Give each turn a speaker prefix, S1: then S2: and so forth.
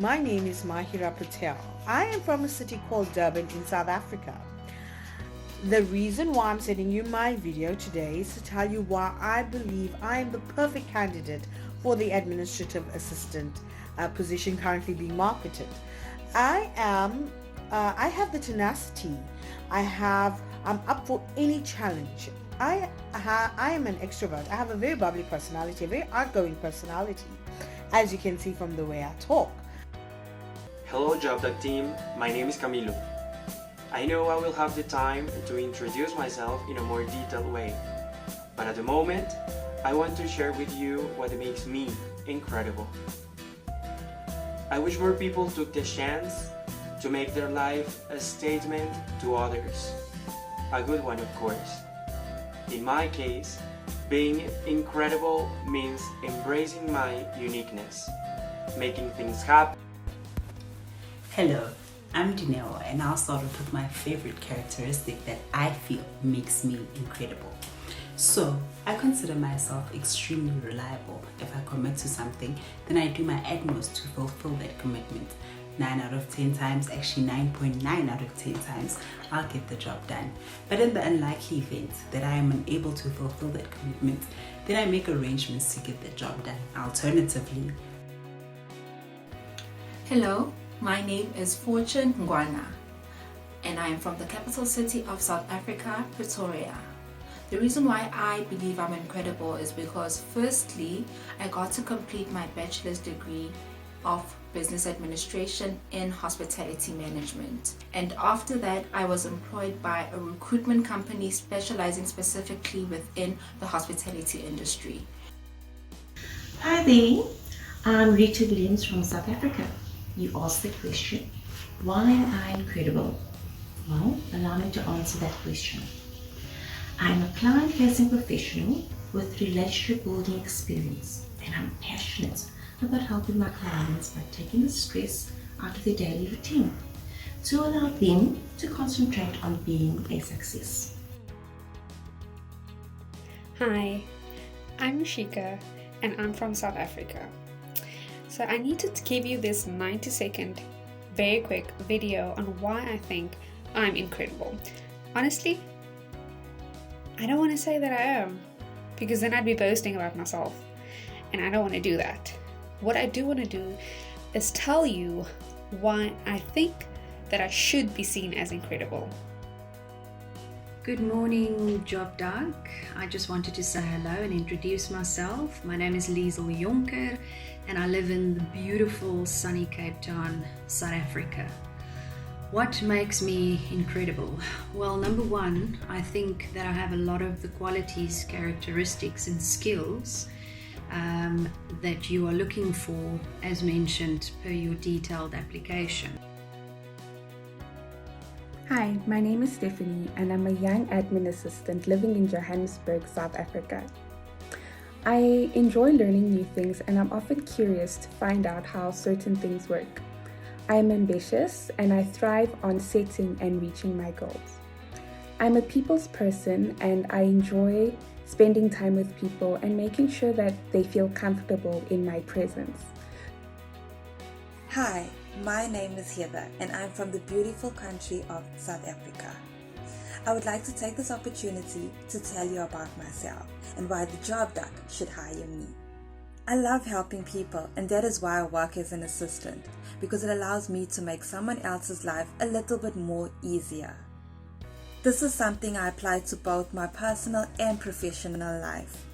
S1: My name is MAAHIRA PATEL. I am from a city called Durban in South Africa. The reason why I'm sending you my video today is to tell you why I believe I am the perfect candidate for the administrative assistant position currently being marketed. I have the tenacity. I'm up for any challenge. I am an extrovert. I have a very bubbly personality, a very outgoing personality, as you can see from the way I talk.
S2: Hello JobDoc team, my name is CAMILO. I know I will have the time to introduce myself in a more detailed way, but at the moment, I want to share with you what makes me incredible. I wish more people took the chance to make their life a statement to others. A good one, of course. In my case, being incredible means embracing my uniqueness, making things happen.
S3: Hello, I'm DINEO, and I'll start off with my favorite characteristic that I feel makes me incredible. So, I consider myself extremely reliable. If I commit to something, then I do my utmost to fulfill that commitment. 9 out of 10 times, actually 9.9 out of 10 times, I'll get the job done. But in the unlikely event that I am unable to fulfill that commitment, then I make arrangements to get the job done. Alternatively,
S4: hello, my name is NGWANA, and I am from the capital city of South Africa, Pretoria. The reason why I believe I'm incredible is because firstly, I got to complete my bachelor's degree of business administration in hospitality management, and after that I was employed by a recruitment company specializing specifically within the hospitality industry.
S5: Hi there, I'm Rita Williams from South Africa. You asked the question, why am I incredible? Well, allow me to answer that question. I'm a client-facing professional with relationship building experience, and I'm passionate about helping my clients by taking the stress out of their daily routine to allow them to concentrate on being a success.
S6: Hi, I'm MESHIKA and I'm from South Africa. So I need to give you this 90-second, very quick video on why I think I'm incredible. Honestly, I don't want to say that I am, because then I'd be boasting about myself, and I don't want to do that. What I do want to do is tell you why I think that I should be seen as incredible.
S7: Good morning, JobDoc. I just wanted to say hello and introduce myself. My name is LIZEL JONKER and I live in the beautiful sunny Cape Town, South Africa. What makes me incredible? Well, number one, I think that I have a lot of the qualities, characteristics and skills that you are looking for, as mentioned per your detailed application.
S8: Hi, my name is Stephanie and I'm a young admin assistant living in Johannesburg, South Africa. I enjoy learning new things and I'm often curious to find out how certain things work. I am ambitious and I thrive on setting and reaching my goals. I'm a people's person and I enjoy spending time with people and making sure that they feel comfortable in my presence.
S9: Hi, my name is Heather and I'm from the beautiful country of South Africa. I would like to take this opportunity to tell you about myself and why the JobDoc should hire me. I love helping people, and that is why I work as an assistant, because it allows me to make someone else's life a little bit more easier. This is something I apply to both my personal and professional life.